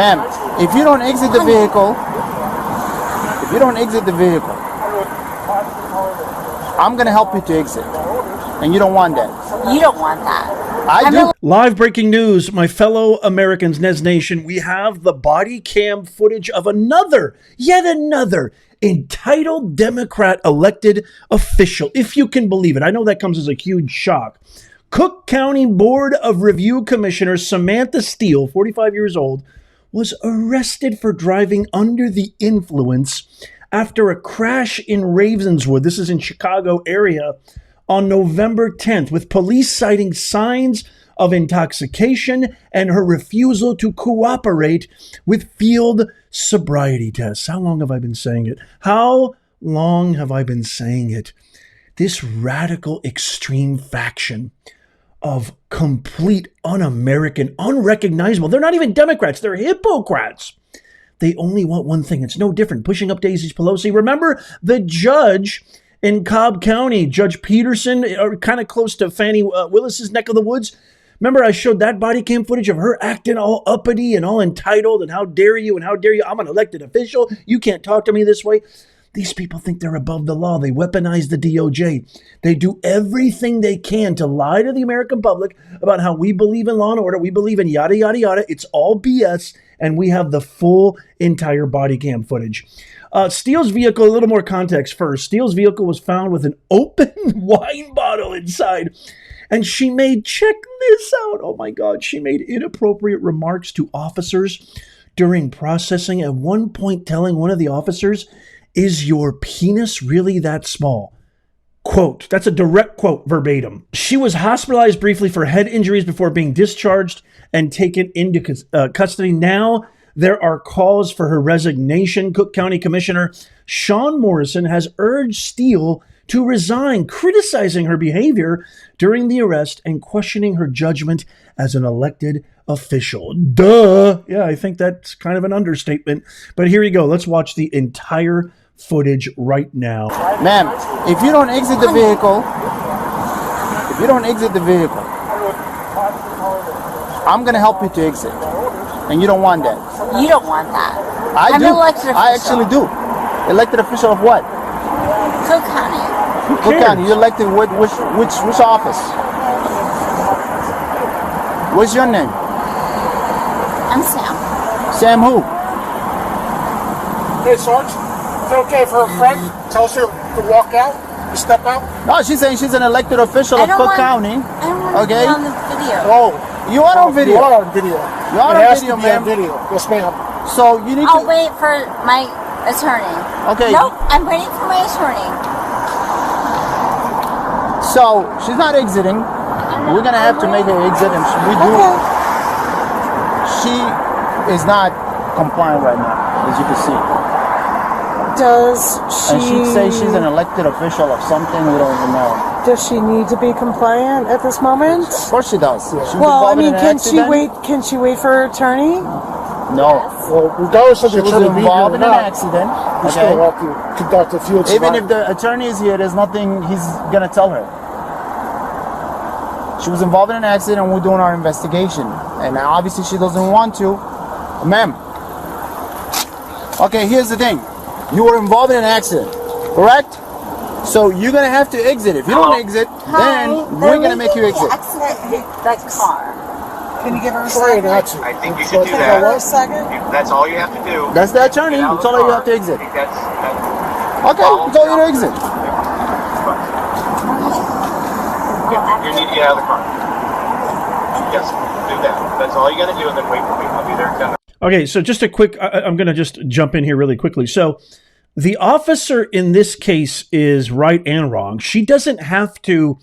Ma'am, if you don't exit the vehicle, I'm going to help you to exit. And you don't want that. You don't want that. I do. Live breaking news, my fellow Americans, Nez Nation. We have the body cam footage of yet another entitled Democrat elected official, if you can believe it. I know that comes as a huge shock. Cook County Board of Review Commissioner Samantha Steele, 45 years old, was arrested for driving under the influence after a crash in Ravenswood. This is in Chicago area on November 10th, with police citing signs of intoxication and her refusal to cooperate with field sobriety tests. How long have I been saying it? How long have I been saying it? This radical extreme faction of complete un-American, unrecognizable. They're not even Democrats. They're hypocrites. They only want one thing. It's no different. Pushing up Daisy Pelosi. Remember the judge in Cobb County, Judge Peterson, kind of close to Fannie Willis's neck of the woods. Remember I showed that body cam footage of her acting all uppity and all entitled and how dare you, I'm an elected official. You can't talk to me this way. These people think they're above the law. They weaponize the DOJ. They do everything they can to lie to the American public about how we believe in law and order. We believe in yada, yada, yada. It's all BS. And we have the full entire body cam footage. Steele's vehicle, a little more context first. Steele's vehicle was found with an open wine bottle inside. And she made, check this out. Oh my God. She made inappropriate remarks to officers during processing. At one point telling one of the officers, "Is your penis really that small?" Quote. That's a direct quote, verbatim. She was hospitalized briefly for head injuries before being discharged and taken into custody. Now there are calls for her resignation. Cook County Commissioner Sean Morrison has urged Steele to resign, criticizing her behavior during the arrest and questioning her judgment as an elected official. Duh. Yeah, I think that's kind of an understatement. But here you go. Let's watch the entire footage right now. Ma'am, if you don't exit the vehicle, I'm going to help you to exit. And you don't want that. You don't want that. I do. An elected official. I actually do. Elected official of what? Cook County. Cook County. You elected which office? What's your name? I'm Sam. Sam who? Hey, Sarge, is it okay for her friend tells her to walk out, to step out? No, she's saying she's an elected official of Cook County. I don't want to be on the video. Oh, you are on video. You are on video. You are on video, ma'am. Video. Yes, ma'am. So you need I'll to... wait for my attorney. Okay. Nope, I'm waiting for my attorney. So she's not exiting. We're going to have to make her exit, and she is not compliant right now, as you can see. Does she... And she'd say she's an elected official of something, we don't even know. Does she need to be compliant at this moment? Of course she does. She was Well, I involved in mean, an can accident. she wait for her attorney? No. Well, regardless of She the was attorney being here involved or in an not, accident. you still have to conduct a field Even sobriety. if the attorney is here, there's nothing he's going to tell her. She was involved in an accident and we're doing our investigation. And obviously she doesn't want to. Ma'am. Okay, here's the thing. You were involved in an accident, correct? So you're going to have to exit. If you don't exit, then we're going to make you exit. Accident hit the car. Can you give her a Sorry, second? that's I think you should do Give that. her a second? That's all you have to do. That's the attorney. Get out That's of the all you car. have to exit. I think that's Okay, that's all you to exit. you need to get out of the car. Yes, do that. That's all you got to do, and then wait for me. I'll be there in 10 minutes. Okay, so just a quick, I'm going to just jump in here really quickly. So the officer in this case is right and wrong. She doesn't have to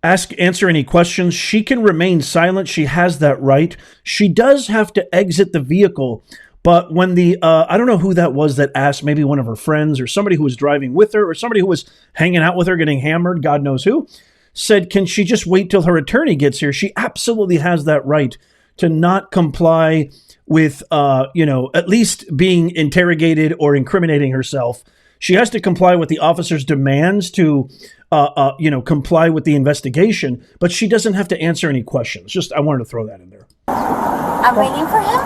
answer any questions. She can remain silent. She has that right. She does have to exit the vehicle. But when I don't know who that was that asked, maybe one of her friends or somebody who was driving with her or somebody who was hanging out with her, getting hammered, God knows who, said, can she just wait till her attorney gets here? She absolutely has that right to not comply with, at least being interrogated or incriminating herself. She has to comply with the officer's demands to, comply with the investigation, but she doesn't have to answer any questions. Just, I wanted to throw that in there. I'm waiting for him.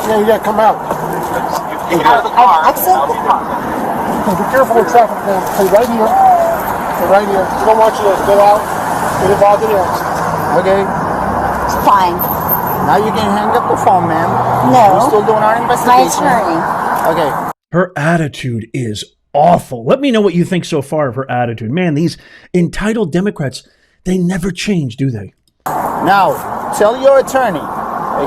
Yeah, you gotta come out. You get out of the car. Exit I'll be the there. car. Be careful with traffic, man. Stay right here. Stay right here. We don't want you to go out, get involved in the accident. Okay. It's fine. Now you can hang up the phone, ma'am. No. We're still doing our My investigation. attorney. Okay. Her attitude is awful. Let me know what you think so far of her attitude. Man, these entitled Democrats, they never change, do they? Now, tell your attorney,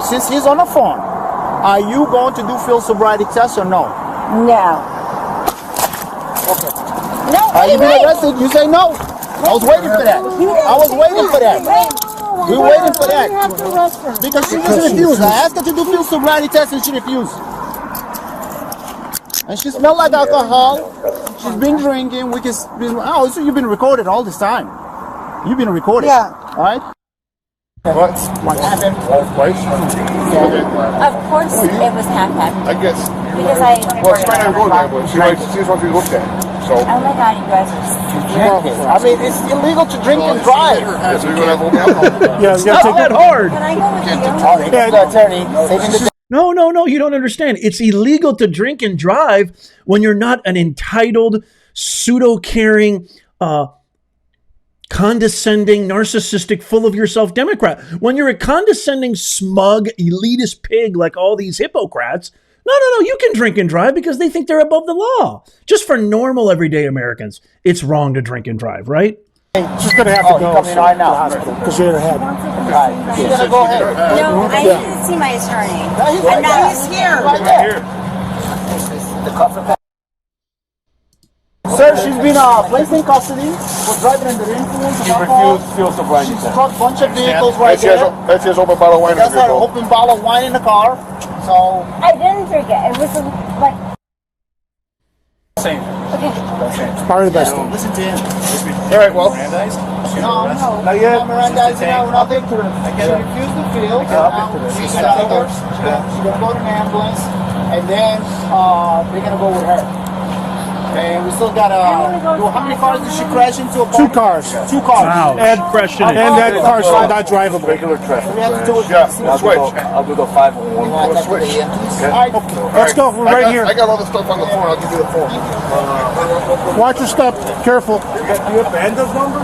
since he's on the phone, are you going to do field sobriety tests or no? No. Okay. No, Are you wait, being wait. arrested? You say no. I was waiting for that. I was waiting for that. We were waiting for that. Because she just refused. I asked her to do field sobriety tests and she refused. And she smelled like alcohol. She's been drinking. Oh, so you've been recorded all this time. You've been recorded. Yeah. All right? What? What happened? Of course it was half-half. I guess. Because I Well, she might not go there, but she just wants to be looked at. So. Oh my god, you guys are Drinking. I mean, it's illegal to drink and drive. Yes, we're going to have alcohol. Yeah, you gotta Not take that hard. Can I go with you? Oh, they got the attorney taking the No, you don't understand. It's illegal to drink and drive when you're not an entitled, pseudo-caring, condescending, narcissistic, full of yourself Democrat. When you're a condescending, smug, elitist pig like all these hippocrats, no, you can drink and drive because they think they're above the law. Just for normal, everyday Americans, it's wrong to drink and drive, right? She's gonna have to go. coming in right now. Because you're in her head. Right. You're gonna go ahead. No, I need to see my attorney. He's I'm right not there. scared. Right there. Sir, she's been placed in custody for driving under the influence of alcohol. field sobriety She's struck a bunch of vehicles right She has there. she has open bottle of wine in That's the had an vehicle. open bottle of wine in the car. So, I didn't drink it. It was like, same. Probably the best. Listen to him. All right, well. No, Not yet. I'm Mirandizing now. We're not there to her. She refused the field. She's gonna go to an ambulance, and then they're gonna go with her. And we still gotta. How many cars did she crash into? Two cars. Two cars. Wow. And, Question it. and that car's not drivable. Regular traffic. We have to do it. Yeah, we'll switch. I'll do the 511. We'll switch. All right. Let's go. We're right here. I got all the stuff on the phone. I'll give you the phone. Watch your step. Careful. Do you have Banda's number?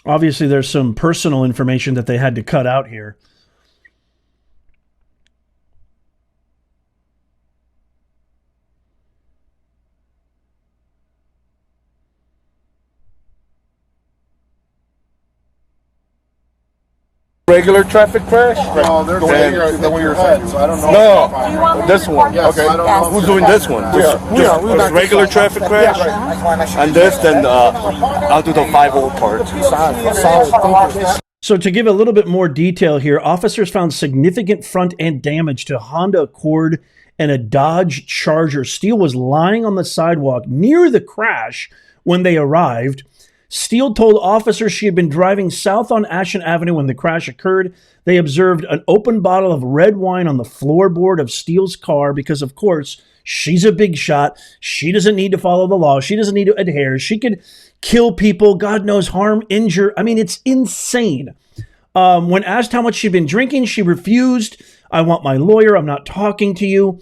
Obviously, there's some personal information that they had to cut out here. Regular traffic crash? No, they're saying the way you're saying, so I don't know. No, this one. Yes, Okay. I don't know. Who's doing this one? Just regular traffic crash? And this, then I'll do the 5-0 part. So to give a little bit more detail here, officers found significant front end damage to a Honda Accord and a Dodge Charger. Steele was lying on the sidewalk near the crash when they arrived. Steele told officers she had been driving south on Ashen Avenue when the crash occurred. They observed an open bottle of red wine on the floorboard of Steele's car because, of course, she's a big shot. She doesn't need to follow the law. She doesn't need to adhere. She could kill people, God knows, harm, injure. I mean, it's insane. When asked how much she'd been drinking, she refused. I want my lawyer. I'm not talking to you.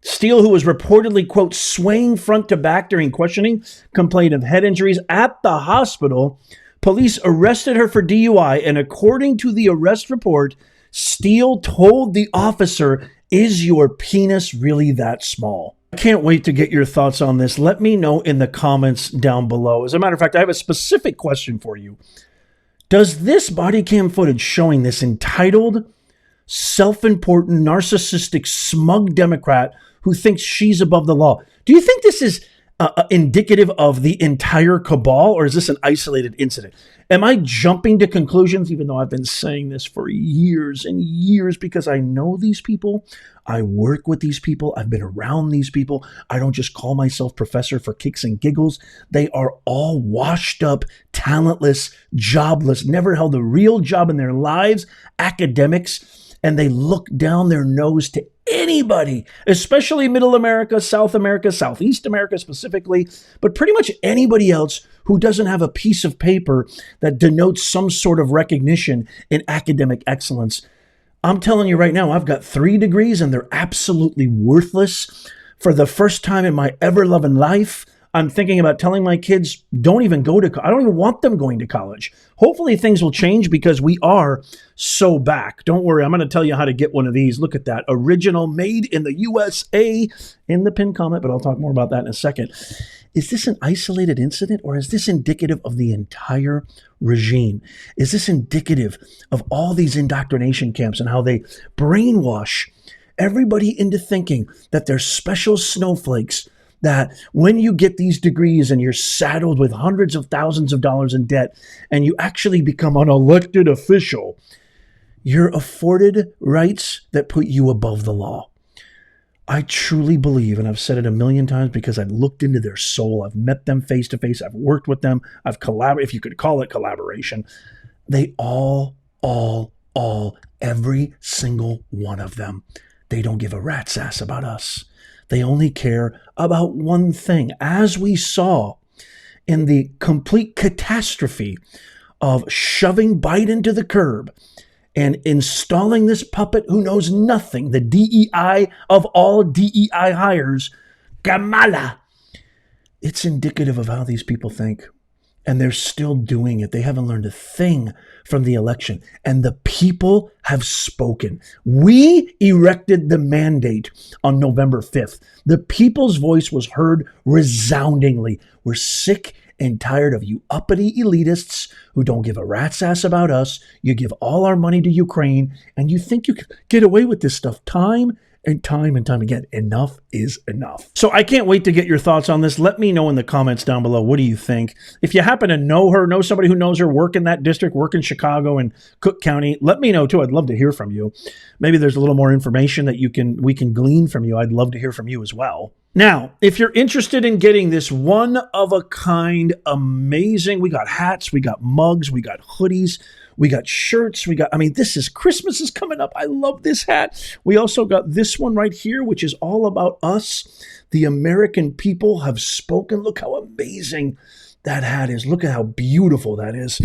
Steele, who was reportedly, quote, swaying front to back during questioning, complained of head injuries at the hospital. Police arrested her for DUI, and according to the arrest report, Steele told the officer, "Is your penis really that small?" I can't wait to get your thoughts on this. Let me know in the comments down below. As a matter of fact, I have a specific question for you. Does this body cam footage showing this entitled, self-important, narcissistic, smug Democrat who thinks she's above the law, do you think this is indicative of the entire cabal, or is this an isolated incident? Am I jumping to conclusions, even though I've been saying this for years and years because I know these people, I work with these people, I've been around these people. I don't just call myself professor for kicks and giggles. They are all washed up, talentless, jobless, never held a real job in their lives, academics, and they look down their nose to anybody, especially Middle America, South America, Southeast America specifically, but pretty much anybody else who doesn't have a piece of paper that denotes some sort of recognition in academic excellence. I'm telling you right now, I've got 3 degrees and they're absolutely worthless. For the first time in my ever-loving life, I'm thinking about telling my kids, don't even go to college. I don't even want them going to college. Hopefully things will change because we are so back. Don't worry, I'm going to tell you how to get one of these. Look at that. Original, made in the USA, in the pinned comment, but I'll talk more about that in a second. Is this an isolated incident, or is this indicative of the entire regime? Is this indicative of all these indoctrination camps and how they brainwash everybody into thinking that they're special snowflakes, that when you get these degrees and you're saddled with hundreds of thousands of dollars in debt and you actually become an elected official, you're afforded rights that put you above the law. I truly believe, and I've said it a million times because I've looked into their soul, I've met them face to face, I've worked with them, I've collaborated, if you could call it collaboration. They all, every single one of them, they don't give a rat's ass about us. They only care about one thing. As we saw in the complete catastrophe of shoving Biden to the curb and installing this puppet who knows nothing, the DEI of all DEI hires, Kamala. It's indicative of how these people think. And they're still doing it. They haven't learned a thing from the election. And the people have spoken. We erected the mandate on November 5th. The people's voice was heard resoundingly. We're sick and tired of you uppity elitists who don't give a rat's ass about us. You give all our money to Ukraine, and you think you can get away with this stuff time and time again. Enough is enough. So I can't wait to get your thoughts on this. Let me know in the comments down below. What do you think? If you happen to know her, know somebody who knows her, work in that district, work in Chicago and Cook County, let me know too. I'd love to hear from you. Maybe there's a little more information that we can glean from you. I'd love to hear from you as well. Now, if you're interested in getting this one-of-a-kind, amazing, we got hats, we got mugs, we got hoodies, we got shirts, Christmas is coming up. I love this hat. We also got this one right here, which is all about us. The American people have spoken. Look how amazing that hat is. Look at how beautiful that is.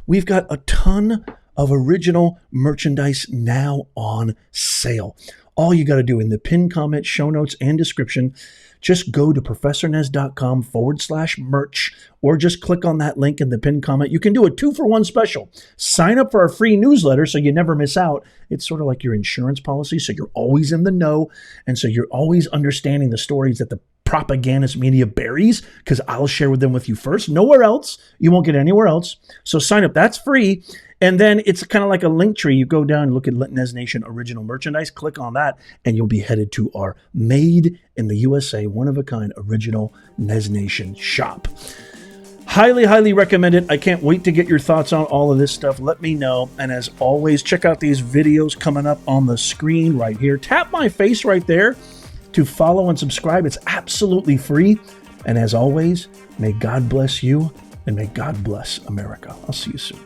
We've got a ton of original merchandise now on sale. All you got to do in the pinned comment, show notes, and description, just go to professornez.com/merch, or just click on that link in the pinned comment. You can do a 2-for-1 special. Sign up for our free newsletter so you never miss out. It's sort of like your insurance policy, so you're always in the know, and so you're always understanding the stories that the propagandist media buries, because I'll share them with you first. Nowhere else. You won't get anywhere else. So sign up. That's free. And then it's kind of like a link tree. You go down and look at Nez Nation original merchandise, click on that, and you'll be headed to our made in the USA, one-of-a-kind original Nez Nation shop. Highly, highly recommend it. I can't wait to get your thoughts on all of this stuff. Let me know. And as always, check out these videos coming up on the screen right here. Tap my face right there to follow and subscribe. It's absolutely free. And as always, may God bless you and may God bless America. I'll see you soon.